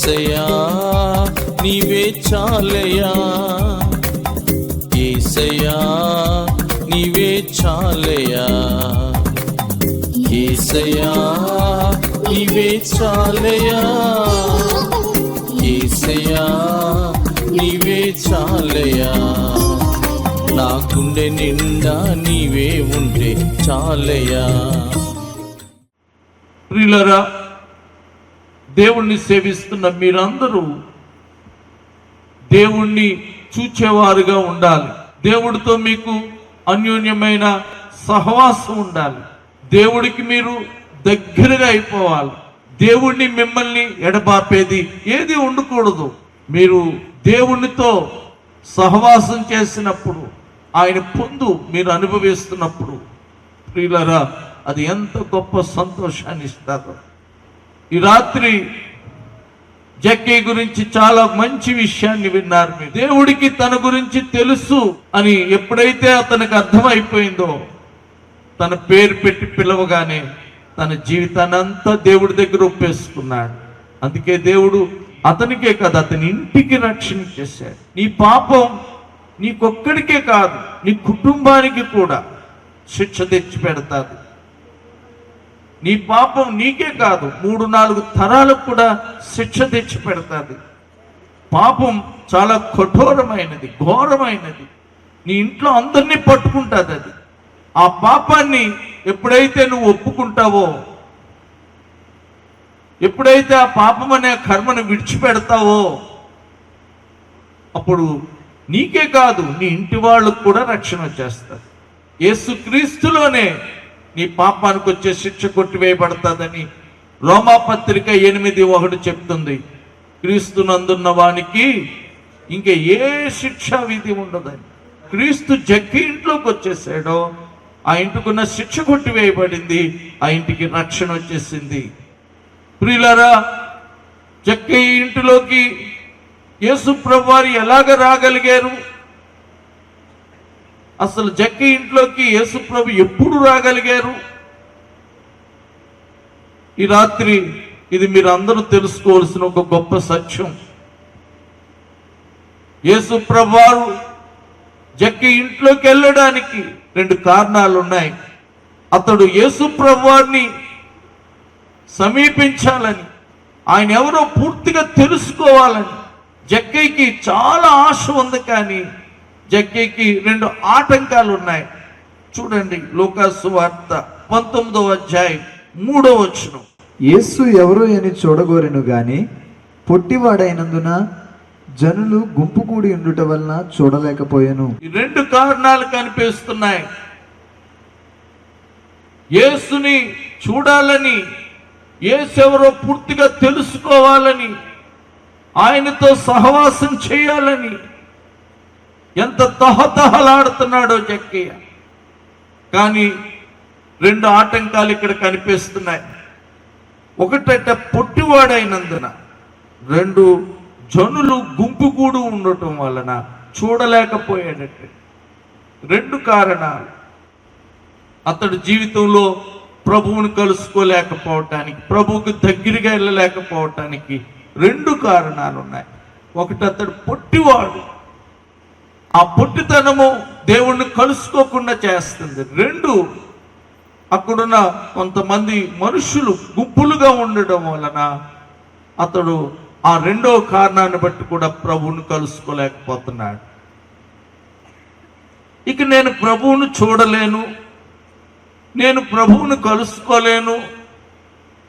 యేసయ్యా నీవే చాలయ్యా, యేసయ్యా నీవే చాలయ్యా, యేసయ్యా నీవే చాలయ్యా, యేసయ్యా నీవే చాలయ్యా, నా గుండె నిండా నీవే ఉంటే చాలయ్యా. ప్రియులారా, దేవుణ్ణి సేవిస్తున్న మీరందరూ దేవుణ్ణి చూచేవారుగా ఉండాలి. దేవుడితో మీకు అన్యోన్యమైన సహవాసం ఉండాలి. దేవుడికి మీరు దగ్గరగా అయిపోవాలి. దేవుణ్ణి మిమ్మల్ని ఎడబాపేది ఏది ఉండకూడదు. మీరు దేవునితో సహవాసం చేసినప్పుడు, ఆయన పొందు మీరు అనుభవిస్తున్నప్పుడు ప్రియులారా, అది ఎంత గొప్ప సంతోషాన్ని ఇస్తారో. ఈ రాత్రి జక్కీ గురించి చాలా మంచి విషయాన్ని విన్నారు. మీరు దేవుడికి తన గురించి తెలుసు అని ఎప్పుడైతే అతనికి అర్థమైపోయిందో, తన పేరు పెట్టి పిలవగానే తన జీవితాన్ని అంతా దేవుడి దగ్గర ఒప్పేసుకున్నాడు. అందుకే దేవుడు అతనికే కాదు, అతని ఇంటికి రక్షణ చేశాడు. నీ పాపం నీకొక్కడికే కాదు, నీ కుటుంబానికి కూడా శిక్ష తెచ్చి పెడతాది. నీ పాపం నీకే కాదు, 3-4 తరాలకు కూడా శిక్ష తెచ్చి పెడతాది. పాపం చాలా కఠోరమైనది, ఘోరమైనది. నీ ఇంట్లో అందరినీ పట్టుకుంటుంది అది. ఆ పాపాన్ని ఎప్పుడైతే నువ్వు ఒప్పుకుంటావో, ఎప్పుడైతే ఆ పాపం అనే కర్మను విడిచిపెడతావో, అప్పుడు నీకే కాదు నీ ఇంటి వాళ్ళకు కూడా రక్షణ వచ్చేస్తారు. యేసుక్రీస్తులోనే నీ పాపానికి వచ్చే శిక్ష కొట్టివేయబడతాదని రోమాపత్రిక 8:1 చెప్తుంది. క్రీస్తునందున్న వానికి ఇంకే ఏ శిక్షా విధి ఉండదని. క్రీస్తు జక్కి ఇంట్లోకి వచ్చేసాడో, ఆ ఇంటికున్న శిక్ష కొట్టివేయబడింది, ఆ ఇంటికి రక్షణ వచ్చేసింది. ప్రియులారా, జక్కీ ఇంటిలోకి యేసు ప్రభువారు ఎలాగ రాగలిగారు? అసలు జక్కీ ఇంట్లోకి యేసు ప్రభు ఎప్పుడు రాగలిగారు? ఈ రాత్రి ఇది మీరు అందరూ తెలుసుకోవాల్సిన ఒక గొప్ప సత్యం. యేసు ప్రభువారు జక్కీ ఇంట్లోకి వెళ్ళడానికి 2 కారణాలు ఉన్నాయి. అతడు యేసు ప్రభువారిని సమీపించాలని, ఆయన ఎవరో పూర్తిగా తెలుసుకోవాలని జక్కీకి చాలా ఆశ ఉంది. కానీ జక్కీకి 2 ఆటంకాలు ఉన్నాయి. చూడండి, లూకాసు వార్త 19వ అధ్యాయం 3వ వచనం. యేసు ఎవరు అని చూడగోరెను గాని పొట్టివాడైనందున జనులు గుంపు కూడి ఉండుట వలన చూడలేకపోయాను. ఈ 2 కారణాలు కనిపిస్తున్నాయి. యేసుని చూడాలని, యేసు ఎవరో పూర్తిగా తెలుసుకోవాలని, ఆయనతో సహవాసం చేయాలని ఎంత తహతహలాడుతున్నాడో జక్కయ్య. కానీ 2 ఆటంకాలు ఇక్కడ కనిపిస్తున్నాయి. ఒకటట పొట్టివాడైనందున, 2 జనులు గుంపు కూడు ఉండటం వలన చూడలేకపోయాడట. 2 కారణాలు. అతడు జీవితంలో ప్రభువుని కలుసుకోలేకపోవటానికి, ప్రభువుకు దగ్గరగా వెళ్ళలేకపోవటానికి 2 కారణాలు ఉన్నాయి. ఒకటి, అతడు పొట్టివాడు, ఆ పొట్టితనము దేవుణ్ణి కలుసుకోకుండా చేస్తుంది. 2, అక్కడున్న కొంతమంది మనుషులు గుంపులుగా ఉండడం వలన అతడు ఆ 2వ కారణాన్ని బట్టి కూడా ప్రభువుని కలుసుకోలేకపోతున్నాడు. ఇక నేను ప్రభువును చూడలేను, నేను ప్రభువును కలుసుకోలేను,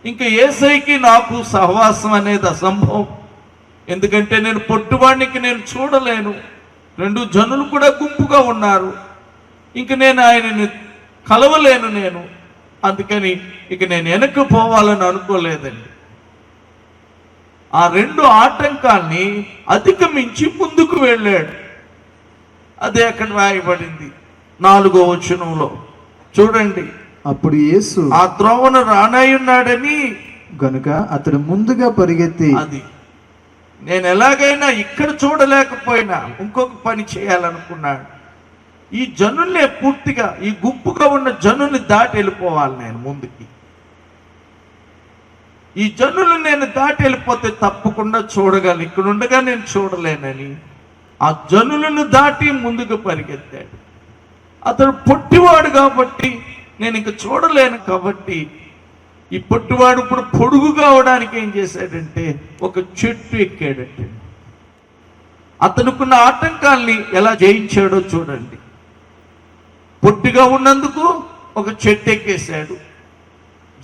ఇంకా యేసయ్యకి నాకు సహవాసం అనేది అసంభవం. ఎందుకంటే నేను పొట్టివాడికి నేను చూడలేను, 2 జనులు కూడా గుంపుగా ఉన్నారు, ఇంక నేను ఆయనని కలవలేను నేను. అందుకని ఇక నేను వెనక్కి పోవాలని అనుకోలేదండి. ఆ 2 ఆటంకాల్ని అధిగమించి ముందుకు వెళ్ళాడు. అదే అక్కడ రాయబడింది 4వ వచనంలో. చూడండి, అప్పుడు యేసు ఆ త్రోవను రానాయున్నాడని గనుక అతడు ముందుగా పరిగెత్తి, అది నేను ఎలాగైనా ఇక్కడ చూడలేకపోయినా ఇంకొక పని చేయాలనుకున్నాడు. ఈ జనుల్నే పూర్తిగా, ఈ గుంపుగా ఉన్న జనుల్ని దాటి వెళ్ళిపోవాలి నేను ముందుకి. ఈ జనులు నేను దాటి వెళ్ళిపోతే తప్పకుండా చూడగలను, ఇక్కడ ఉండగా నేను చూడలేనని ఆ జనులను దాటి ముందుకు పరిగెత్తాడు. అతడు పొట్టివాడు కాబట్టి నేను ఇంక చూడలేను కాబట్టి ఈ పొట్టివాడు ఇప్పుడు పొడుగు కావడానికి ఏం చేశాడంటే ఒక చెట్టు ఎక్కాడంటే. అతనుకున్న ఆటంకాల్ని ఎలా జయించాడో చూడండి. పొట్టిగా ఉన్నందుకు ఒక చెట్టు ఎక్కేశాడు.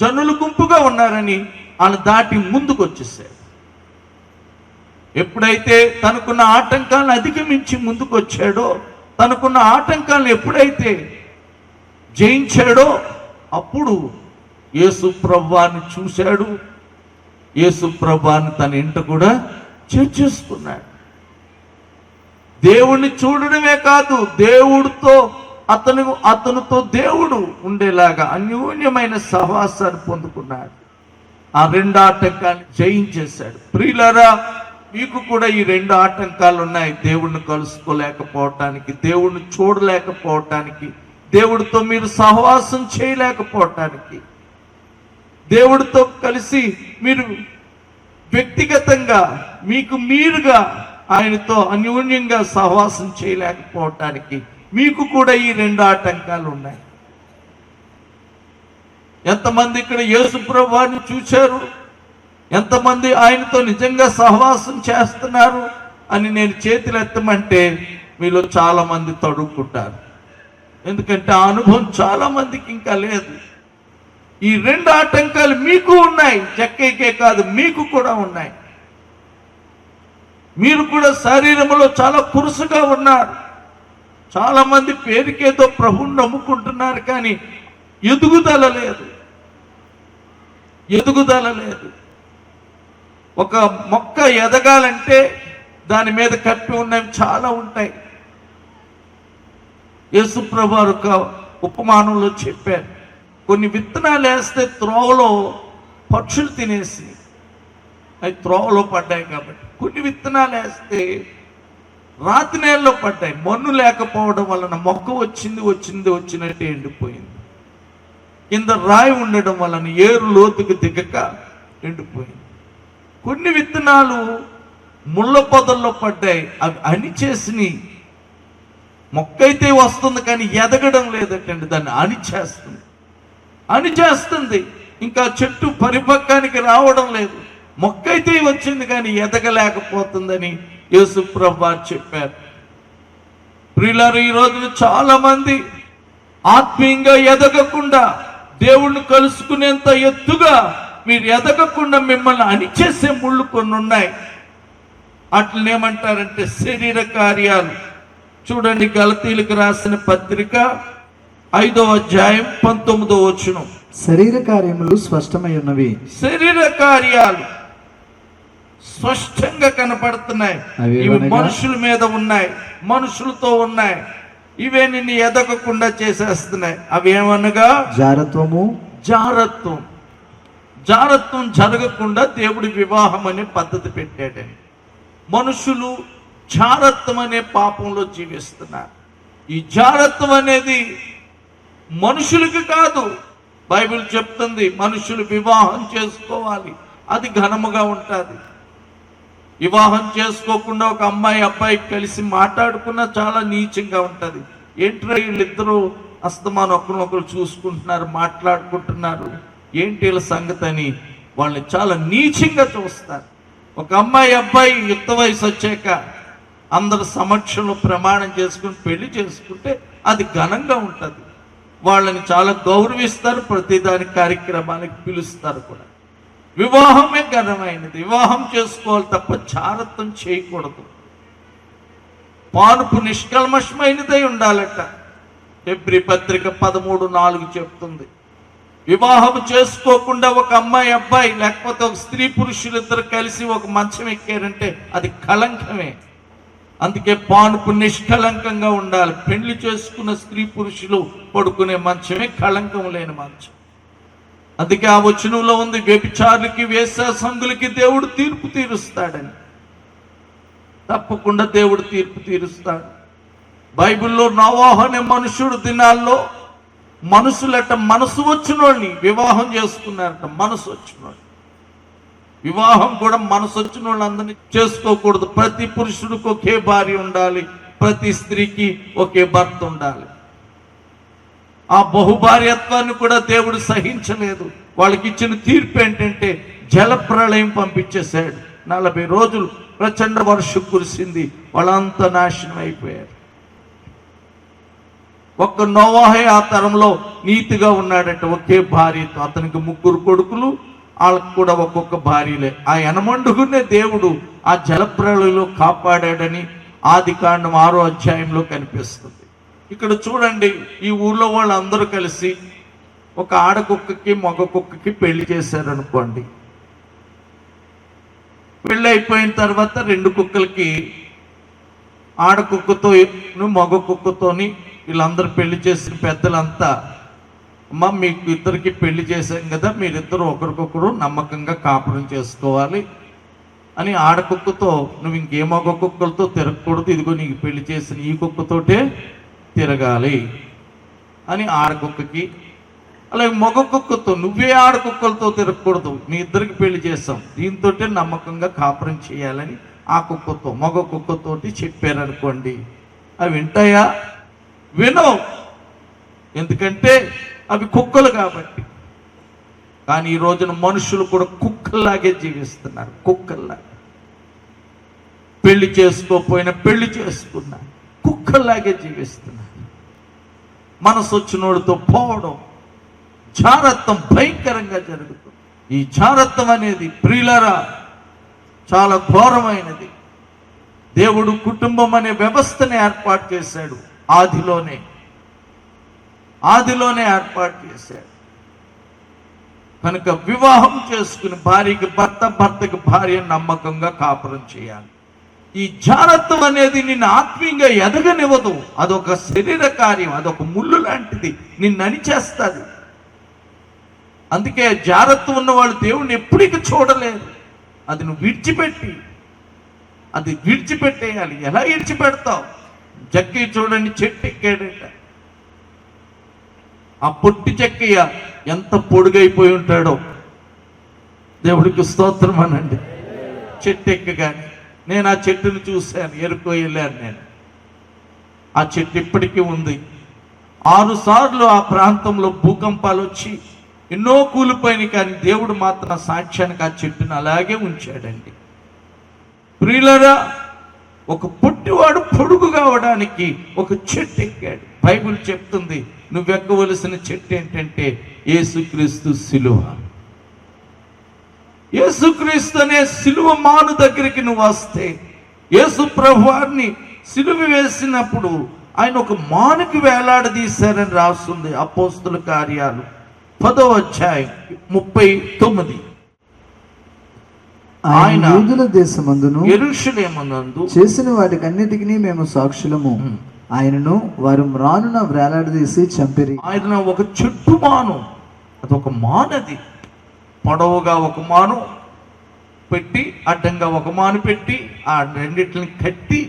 జనులు గుంపుగా ఉన్నారని ఆయన దాటి ముందుకు వచ్చేసాడు. ఎప్పుడైతే తనకున్న ఆటంకాలను అధిగమించి ముందుకు వచ్చాడో, తనకున్న ఆటంకాలను ఎప్పుడైతే జయించాడో అప్పుడు యేసు ప్రభువాన్ని చూశాడు. యేసు ప్రభువాన్ని తన ఇంట కూడా చేర్చేసుకున్నాడు. దేవుణ్ణి చూడడమే కాదు, దేవుడితో అతనితో దేవుడు ఉండేలాగా అన్యోన్యమైన సహవాసాన్ని పొందుకున్నాడు. ఆ రెండు ఆటంకాలను జయించేశాడు. ప్రియులారా, మీకు కూడా ఈ రెండు ఆటంకాలు ఉన్నాయి. దేవుణ్ణి కలుసుకోలేకపోవటానికి, దేవుణ్ణి చూడలేకపోవటానికి, దేవుడితో మీరు సహవాసం చేయలేకపోవటానికి, దేవుడితో కలిసి మీరు వ్యక్తిగతంగా మీకు మీరుగా ఆయనతో అన్యోన్యంగా సహవాసం చేయలేకపోవటానికి మీకు కూడా ఈ రెండు ఆటంకాలు ఉన్నాయి. ఎంతమంది ఇక్కడ యేసు ప్రభువుని చూశారు, ఎంతమంది ఆయనతో నిజంగా సహవాసం చేస్తున్నారు అని నేను చేతులు ఎత్తమంటే మీలో చాలా మంది తడుక్కుంటారు. ఎందుకంటే ఆ అనుభవం చాలా మందికి ఇంకా లేదు. ఈ రెండు ఆటంకాలు మీకు ఉన్నాయి, జక్కయ్యకే కాదు మీకు కూడా ఉన్నాయి. మీరు కూడా శరీరంలో చాలా కురుసుగా ఉన్నారు. చాలా మంది పేరుకేదో ప్రభువుని నమ్ముకుంటున్నారు, కానీ ఎదుగుదల లేదు. ఒక మొక్క ఎదగాలంటే దాని మీద కప్పి ఉన్నవి చాలా ఉంటాయి. యేసు ప్రభువు ఒక ఉపమానంలో చెప్పారు, కొన్ని విత్తనాలు వేస్తే త్రోవలో పక్షులు తినేసి అవి త్రోవలో పడ్డాయి. కాబట్టి కొన్ని విత్తనాలు వేస్తే రాతి నేలలో పడ్డాయి. మన్ను లేకపోవడం వలన మొక్క వచ్చినట్టు ఎండిపోయింది. కింద రాయి ఉండడం వలన ఏరు లోతుకు దిగక ఎండిపోయింది. కొన్ని విత్తనాలు ముళ్ళ పొదల్లో పడ్డాయి, అవి అణిచేసినాయి. మొక్క అయితే వస్తుంది కానీ ఎదగడం లేదటండి, దాన్ని అణిచేస్తుంది. ఇంకా చెట్టు పరిపక్వానికి రావడం లేదు. మొక్క అయితే వచ్చింది కానీ ఎదగలేకపోతుందని యేసు ప్రభువు చెప్పారు. ప్రియులారా, ఈ రోజున చాలా మంది ఆత్మీయంగా ఎదగకుండా, దేవుణ్ణి కలుసుకునేంత ఎత్తుగా మీరు ఎదగకుండా మిమ్మల్ని అణిచేసే ముళ్ళు కొన్ని ఉన్నాయి. అట్లనేమంటారంటే శరీర కార్యాలు. చూడండి, గలతీయులకు రాసిన పత్రిక 5వ అధ్యాయం 19వ వచనం. శరీర కార్యములు స్పష్టమై ఉన్నవి. శరీర కార్యాలు స్పష్టంగా కనపడుతున్నాయి. ఇవి మనుషుల మీద ఉన్నాయి, మనుషులతో ఉన్నాయి. ఇవే నిన్ను ఎదగకుండా చేసేస్తున్నాయి. అవి ఏమనగా జారత్వం జరగకుండా దేవుడి వివాహం అనే పద్ధతి పెట్టాడని. మనుషులు జారత్వం అనే పాపంలో జీవిస్తున్నారు. ఈ జారత్వం అనేది మనుషులకి కాదు, బైబిల్ చెప్తుంది మనుషులు వివాహం చేసుకోవాలి, అది ఘనముగా ఉంటుంది. వివాహం చేసుకోకుండా ఒక అమ్మాయి అబ్బాయి కలిసి మాట్లాడుకున్నా చాలా నీచంగా ఉంటుంది. ఏంట్రా వీళ్ళిద్దరూ అస్తమానం ఒకరినొకరు చూసుకుంటున్నారు, మాట్లాడుకుంటున్నారు, ఏంటి వీళ్ళ సంగతి అని వాళ్ళని చాలా నీచంగా చూస్తారు. ఒక అమ్మాయి అబ్బాయి యుక్త వయసు వచ్చాక అందరి సమక్షంలో ప్రమాణం చేసుకుని పెళ్లి చేసుకుంటే అది ఘనంగా ఉంటుంది. వాళ్ళని చాలా గౌరవిస్తారు, ప్రతిదాని కార్యక్రమానికి పిలుస్తారు కూడా. వివాహమే ఘనమైనది. వివాహం చేసుకోవాలి తప్ప జారత్వం చేయకూడదు. పానుపు నిష్కల్మషమైనదై ఉండాలట. హెబ్రీ పత్రిక 13:4 చెప్తుంది. వివాహం చేసుకోకుండా ఒక అమ్మాయి అబ్బాయి లేకపోతే ఒక స్త్రీ పురుషులిద్దరు కలిసి ఒక మంచం ఎక్కారంటే అది కళంకమే. అందుకే పానుపు నిష్కలంకంగా ఉండాలి. పెళ్లి చేసుకున్న స్త్రీ పురుషులు పడుకునే మంచమే కళంకం లేని మంచం. అందుకే ఆ వచనంలో ఉంది, వ్యభిచారులకి వేశ్యాసంగులకి దేవుడు తీర్పు తీరుస్తాడని. తప్పకుండా దేవుడు తీర్పు తీరుస్తాడు. బైబిల్లో నోవాహు అనే మనుషుడు దినాల్లో మనుషులట మనసు వచ్చినోళ్ళని వివాహం చేసుకున్నారట. మనసు వచ్చినోళ్ళు వివాహం కూడా మనసు వచ్చిన వాళ్ళందరినీ చేసుకోకూడదు. ప్రతి పురుషుడికి ఒకే భార్య ఉండాలి, ప్రతి స్త్రీకి ఒకే భర్త ఉండాలి. ఆ బహుభార్యత్వాన్ని కూడా దేవుడు సహించలేదు. వాళ్ళకి ఇచ్చిన తీర్పు ఏంటంటే జలప్రళయం పంపించేశాడు. 40 రోజులు ప్రచండ వర్షం కురిసింది, వాళ్ళంతా నాశనం అయిపోయారు. ఒక్క నోవాహే ఆ తరంలో నీతిగా ఉన్నాడంటే ఒకే భార్యతో. అతనికి 3 కొడుకులు, వాళ్ళకు కూడా ఒక్కొక్క భార్యలే. ఆ యనమండుగునే దేవుడు ఆ జలప్రళయంలో కాపాడాడని ఆదికాండం 6వ అధ్యాయంలో కనిపిస్తుంది. ఇక్కడ చూడండి, ఈ ఊర్లో వాళ్ళందరూ కలిసి ఒక ఆడకుక్కకి మగ కుక్కకి పెళ్లి చేశారనుకోండి. పెళ్ళి అయిపోయిన తర్వాత 2 కుక్కలకి, ఆడకుక్కతో మగ కుక్కతోని వీళ్ళందరూ పెళ్లి చేసిన పెద్దలంతా, అమ్మ మీకు ఇద్దరికి పెళ్లి చేశాం కదా, మీరిద్దరు ఒకరికొకరు నమ్మకంగా కాపురం చేసుకోవాలి అని ఆడకుక్కతో, నువ్వు ఇంకే మగ కుక్కలతో తిరగకూడదు, ఇదిగో నీకు పెళ్లి చేసిన ఈ కుక్కతోటే తిరగాలి అని ఆడకుక్కకి, అలాగే మగ కుక్కతో నువ్వే ఆడకుక్కలతో తిరగకూడదు, మీ ఇద్దరికి పెళ్లి చేస్తాం, దీంతో నమ్మకంగా కాపురం చేయాలని ఆ కుక్కతో మగ కుక్కతోటి చెప్పారనుకోండి. అవి వింటాయా? వినవు, ఎందుకంటే అవి కుక్కలు కాబట్టి. కానీ ఈ రోజున మనుషులు కూడా కుక్కల్లాగే జీవిస్తున్నారు. కుక్కల్లాగా పెళ్లి చేసుకోకపోయినా పెళ్లి చేసుకున్నా కుక్కల్లాగే జీవిస్తున్నారు. మనసు వచ్చినోడితో పోవడం, జారత్వం భయంకరంగా జరుగుతుంది. ఈ జారత్వం అనేది ప్రియులారా చాలా ఘోరమైనది. దేవుడు కుటుంబం అనే వ్యవస్థని ఏర్పాటు చేశాడు. ఆదిలోనే ఏర్పాటు చేశాడు. కనుక వివాహం చేసుకుని భార్యకి భర్త, భర్తకి భార్య నమ్మకంగా కాపురం చేయాలి. ఈ జారత్వం అనేది నిన్ను ఆత్మీయంగా ఎదగనివ్వదు. అదొక శరీర కార్యం, అదొక ముళ్ళు లాంటిది, నిన్ను అణిచేస్తుంది. అందుకే జారత్వం ఉన్న వాళ్ళు దేవుణ్ణి ఎప్పటికీ చూడలేరు. అది నువ్వు విడిచిపెట్టేయాలి. ఎలా విడిచిపెడతావు? జక్కయ్య చూడండి, చెట్టు ఎక్కాడట. ఆ పొట్టి చెక్కయ్య ఎంత పొడుగైపోయి ఉంటాడో, దేవుడికి స్తోత్రం అనండి. చెట్టు ఎక్కగానే నేను ఆ చెట్టును చూశాను, ఎరుకో వెళ్ళాను నేను. ఆ చెట్టు ఇప్పటికీ ఉంది. 6 సార్లు ఆ ప్రాంతంలో భూకంపాలు వచ్చి ఎన్నో కూలిపోయినాయి, కానీ దేవుడు మాత్రం సాక్ష్యానికి ఆ చెట్టును అలాగే ఉంచాడండి. ప్రియులారా, ఒక పుట్టివాడు పొడుగు కావడానికి ఒక చెట్టు ఎక్కాడు. బైబిల్ చెప్తుంది, నువ్వు ఎక్కవలసిన చెట్టు ఏంటంటే యేసుక్రీస్తు సిలువ. యేసుక్రీస్తు అనే సిలువ మాను దగ్గరికి నువ్వు వస్తే, యేసు ప్రభువారిని సిలువ వేసినప్పుడు ఆయన ఒక మానుకి వేలాడదీశారని రాస్తుంది అపోస్తుల కార్యాలు 10వ అధ్యాయం 39. ఆయన యూదుల దేశమందును యెరూషలేమునందు చేసిన వాటికన్నిటికీ మేము సాక్షులము. ఆయనను వారు మ్రానున వేలాడదీసి చంపిరి. ఆయన ఒక చెట్టు మాను, అదొక మానది, పొడవుగా ఒక మాను పెట్టి, అడ్డంగా ఒక మాను పెట్టి, ఆ రెండిటిని కట్టి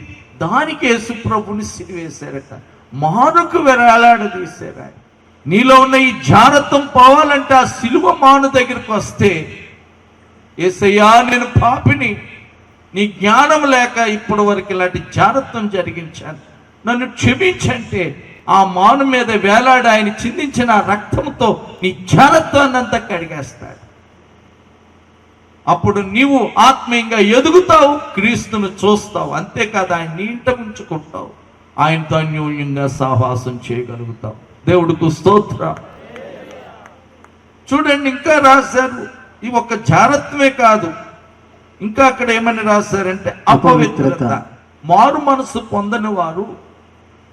దానికి యేసు ప్రభుని సిలువేశారట. మానుకు వేలాడదీశారు. ఆయన నీలో ఉన్న ఈ జారత్వం పోవాలంటే ఆ సిలువ మాను దగ్గరికి వస్తే, యేసయ్యా నేను పాపిని, నీ జ్ఞానం లేక ఇప్పటి వరకు ఇలాంటి జారత్వం జరిగించాను, నన్ను క్షమించంటే ఆ మాను మీద వేలాడి ఆయన చిందించిన రక్తంతో నీ జారత్వాన్ని అంతా కడిగేస్తాడు. అప్పుడు నీవు ఆత్మీయంగా ఎదుగుతావు, క్రీస్తును చూస్తావు. అంతేకాదు ఆయన నీ ఇంట ఉంచుకుంటావు, ఆయనతో అన్యోన్యంగా సహవాసం చేయగలుగుతావు. దేవుడికి స్తోత్రం. చూడండి, ఇంకా రాశారు, ఈ ఒక్క జారత్వమే కాదు, ఇంకా అక్కడ ఏమని రాశారంటే అపవిత్రత. మారు మనసు పొందని వారు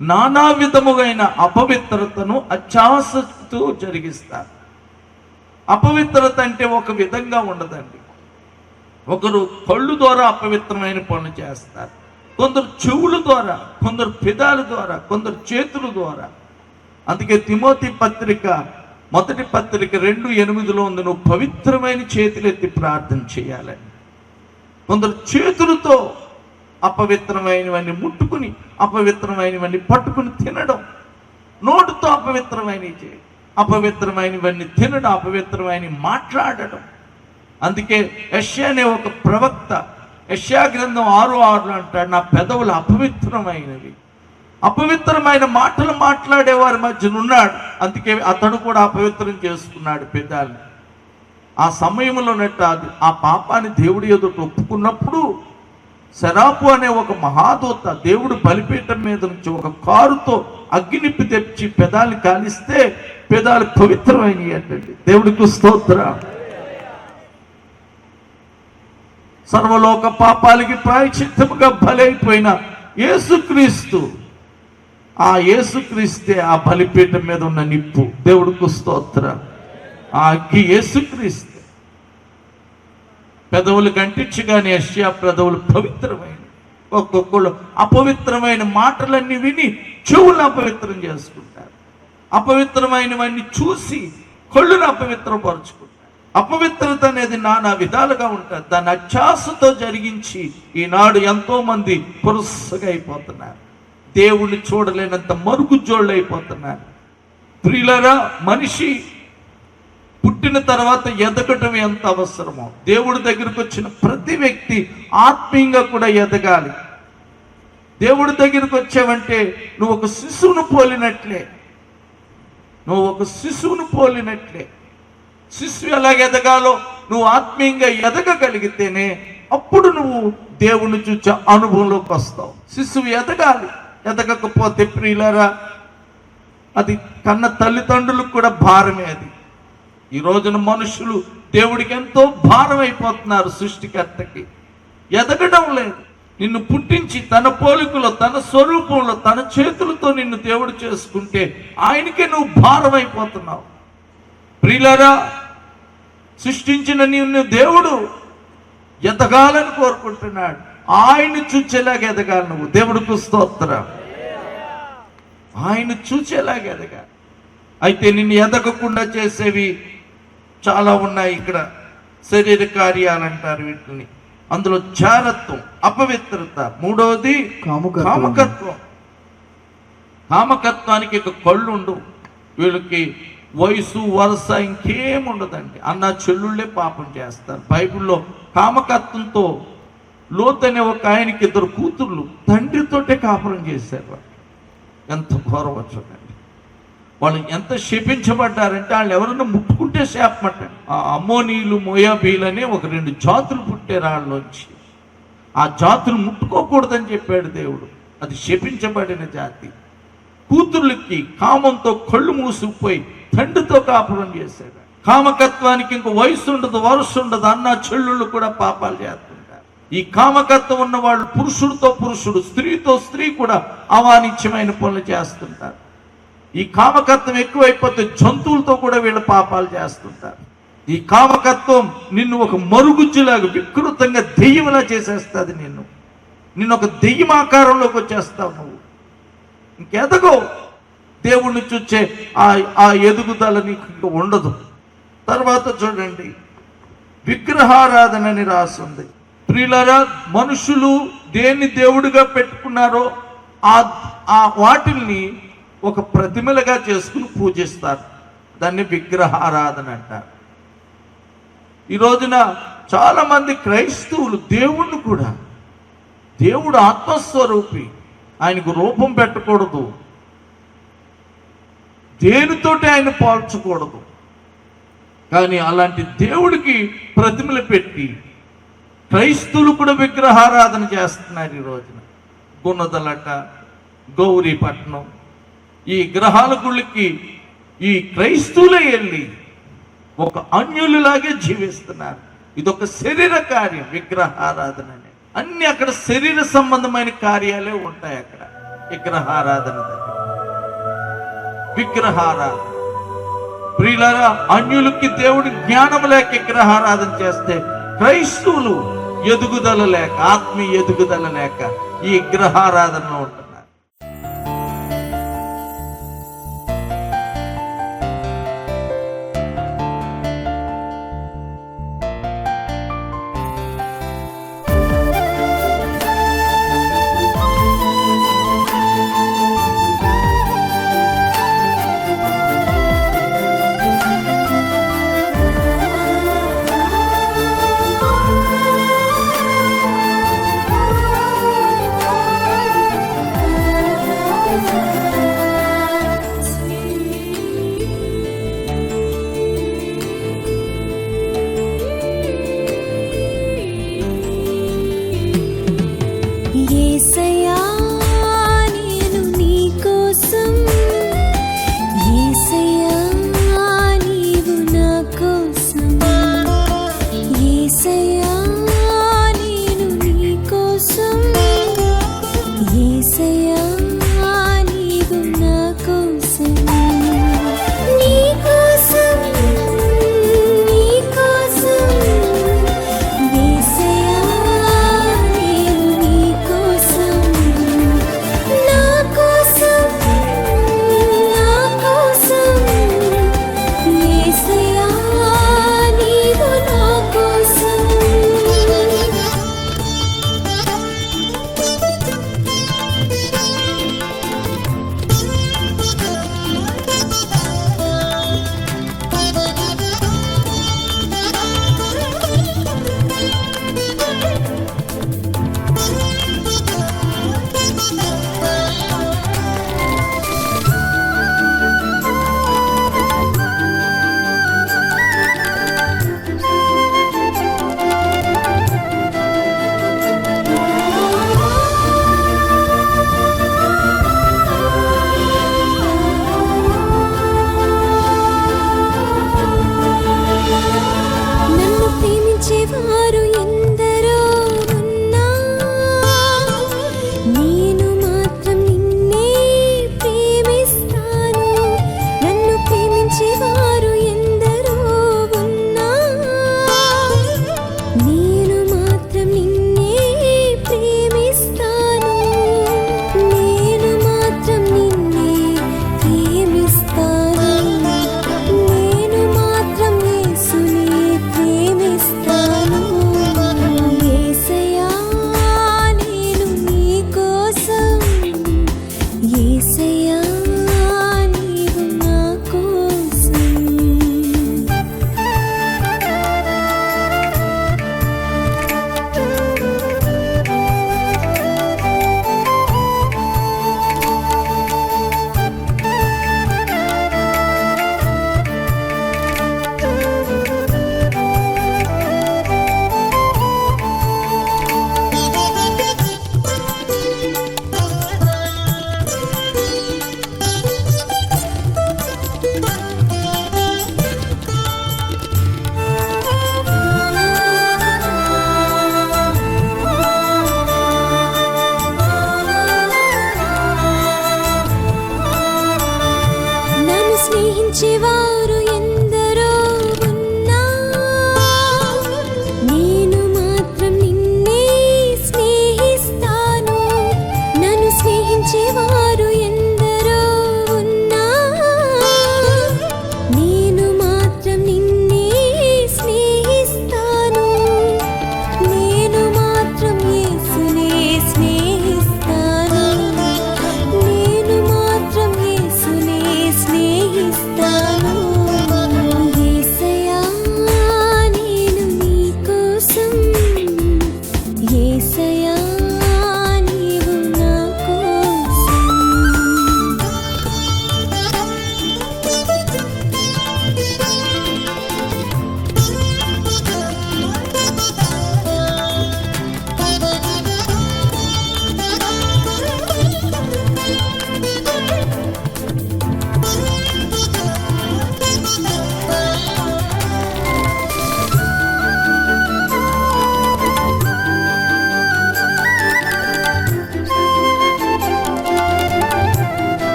నానా విధములైన అపవిత్రతను అత్యాసక్తితో జరిగిస్తారు. అపవిత్రత అంటే ఒక విధంగా ఉండదండి. ఒకరు కళ్ళు ద్వారా అపవిత్రమైన పనులు చేస్తారు, కొందరు చెవుల ద్వారా, కొందరు పెదాల ద్వారా, కొందరు చేతుల ద్వారా. అందుకే తిమోతి పత్రిక 1వ పత్రిక 2:8 ఉంది, నువ్వు పవిత్రమైన చేతులెత్తి ప్రార్థన చేయాలని. కొందరు చేతులతో అపవిత్రమైనవన్నీ ముట్టుకుని, అపవిత్రమైనవన్నీ పట్టుకుని తినడం, నోటుతో అపవిత్రమైనవి చేయడం, అపవిత్రమైనవన్నీ తినడం, అపవిత్రమైన మాట్లాడడం. అందుకే యెషయా అనే ఒక ప్రవక్త యెషయా గ్రంథం 6:6 అంటాడు, నా పెదవులు అపవిత్రమైనవి. అపవిత్రమైన మాటలు మాట్లాడే వారి మధ్యన ఉన్నాడు. అందుకే అతడు కూడా అపవిత్రం చేసుకున్నాడు పెదాలను. ఆ సమయంలోనట్టు ఆ పాపాన్ని దేవుడి ఎదుట ఒప్పుకున్నప్పుడు సెరాపు అనే ఒక మహాదూత దేవుడు బలిపీఠం మీద నుంచి ఒక కారుతో అగ్గినిప్పి తెచ్చి పెదాలు కాలిస్తే పెదాలు పవిత్రమైనవి అంటండి. దేవుడికి స్తోత్రం. సర్వలోక పాపాలకి ప్రాయశ్చిత్తముగా బలైపోయిన యేసుక్రీస్తు, ఆ యేసుక్రీస్తే ఆ బలిపీఠం మీద ఉన్న నిప్పు. దేవుడికి స్తోత్రం. ఆ అగ్గి యేసుక్రీస్తే. పెదవులు కంటించగానే యెషయా పెదవులు పవిత్రమైన, ఒక్కొక్కళ్ళు అపవిత్రమైన మాటలన్నీ విని చెవులను అపవిత్రం చేసుకుంటారు. అపవిత్రమైనవన్నీ చూసి కళ్ళును అపవిత్రపరుచుకుంటారు. అపవిత్రత అనేది నానా విధాలుగా ఉంటుంది. దాన్ని అత్యాశతో జరిగించి ఈనాడు ఎంతో మంది పురుషగా అయిపోతున్నారు. దేవుణ్ణి చూడలేనంత మరుగుజ్జోళ్ళు అయిపోతున్నారు. ప్రియులారా, మనిషి పుట్టిన తర్వాత ఎదగటం ఎంత అవసరమో దేవుడి దగ్గరకు వచ్చిన ప్రతి వ్యక్తి ఆత్మీయంగా కూడా ఎదగాలి. దేవుడి దగ్గరకు వచ్చావంటే నువ్వు ఒక శిశువును పోలినట్లే. నువ్వు ఒక శిశువును పోలినట్లే. శిశువు ఎలాగ ఎదగాలో నువ్వు ఆత్మీయంగా ఎదగగలిగితేనే అప్పుడు నువ్వు దేవుని చూచే అనుభవంలోకి వస్తావు. శిశువు ఎదగాలి. ఎదగకపోతే ప్రియులారా, అది కన్న తల్లిదండ్రులకు కూడా భారమే. అది ఈ రోజున మనుషులు దేవుడికి ఎంతో భారం అయిపోతున్నారు. సృష్టికర్తకి ఎదగడం లేదు. నిన్ను పుట్టించి తన పోలికలో తన స్వరూపంలో తన చేతులతో నిన్ను దేవుడు చేసుకుంటే ఆయనకే నువ్వు భారం అయిపోతున్నావు. ప్రియులారా, సృష్టించిన నిన్ను దేవుడు ఎదగాలని కోరుకుంటున్నాడు. ఆయన చూచేలాగా ఎదగాలి నువ్వు. దేవుడికి స్తోత్రం. ఆయన చూచేలాగా ఎదగాలి. అయితే నిన్ను ఎదగకుండా చేసేవి చాలా ఉన్నాయి. ఇక్కడ శరీర కార్యాలు అంటారు వీటిని. అందులో జారత్వం, అపవిత్రత. మూడవది కామకత్వం. కామకత్వానికి ఇక కళ్ళు ఉండవు. వీళ్ళకి వయసు వరుస ఇంకేముండదండి. అన్న చెల్లుళ్ళే పాపం చేస్తారు. బైబిల్లో కామకత్వంతో లోతు అనే ఒక ఆయనకి 2 కూతుర్లు తండ్రితోటే కాపురం చేశారు. ఎంత ఘోరం చూడండి. వాళ్ళు ఎంత శపించబడ్డారంటే వాళ్ళు ఎవరన్నా ముట్టుకుంటే శాపమంటారు. ఆ అమ్మోనీలు మోయాబీలు అనే ఒక 2 జాతులు పుట్టారు వాళ్ళలోంచి. ఆ జాతులు ముట్టుకోకూడదని చెప్పాడు దేవుడు. అది శపించబడిన జాతి. కూతుర్లకి కామంతో కళ్ళు మూసుకుపోయి తండ్రితో కాపురం చేశాడు. కామకత్వానికి ఇంక వయసు ఉండదు, వరుస ఉండదు. అన్న చెల్లుళ్ళు కూడా పాపాలు చేస్తుంటారు. ఈ కామకత్వం ఉన్న వాళ్ళు పురుషుడితో పురుషుడు, స్త్రీతో స్త్రీ కూడా అవానిత్యమైన పనులు చేస్తుంటారు. ఈ కామకత్వం ఎక్కువైపోతే జంతువులతో కూడా వీళ్ళు పాపాలు చేస్తుంటారు. ఈ కామకత్వం నిన్ను ఒక మరుగుజ్జులాగా వికృతంగా దెయ్యంలా చేసేస్తుంది. నిన్ను ఒక దెయ్యం ఆకారంలోకి వచ్చేస్తావు. నువ్వు ఇంకెదగో. దేవుణ్ణి చూచే ఆ ఎదుగుదల నీకు ఇంకా ఉండదు. తర్వాత చూడండి, విగ్రహారాధన అని రాస్తుంది. ప్రియులారా, మనుషులు దేన్ని దేవుడిగా పెట్టుకున్నారో ఆ వాటిల్ని ఒక ప్రతిమలుగా చేసుకుని పూజిస్తారు. దాన్ని విగ్రహారాధన అంటారు. ఈ రోజున చాలా మంది క్రైస్తవులు దేవుణ్ణి కూడా, దేవుడు ఆత్మస్వరూపి, ఆయనకు రూపం పెట్టకూడదు, దేనితోటి ఆయన పోల్చకూడదు. కానీ అలాంటి దేవుడికి ప్రతిమలు పెట్టి క్రైస్తవులు కూడా విగ్రహారాధన చేస్తున్నారు. ఈ రోజున గుణదలట, గౌరీపట్నం, ఈ గ్రహాల గుళ్ళకి ఈ క్రైస్తవులే వెళ్ళి ఒక అన్యులలాగే జీవిస్తున్నారు. ఇదొక శరీర కార్యం. విగ్రహారాధన అనేది అన్ని అక్కడ శరీర సంబంధమైన కార్యాలే ఉంటాయి. అక్కడ విగ్రహారాధన దగ్గర విగ్రహారాధన. ప్రియులారా, అన్యులకి దేవుడి జ్ఞానం లేక విగ్రహారాధన చేస్తే క్రైస్తవులు ఎదుగుదల లేక, ఆత్మీయ ఎదుగుదల లేక ఈ విగ్రహారాధనలో ఉంటారు. మంచివారు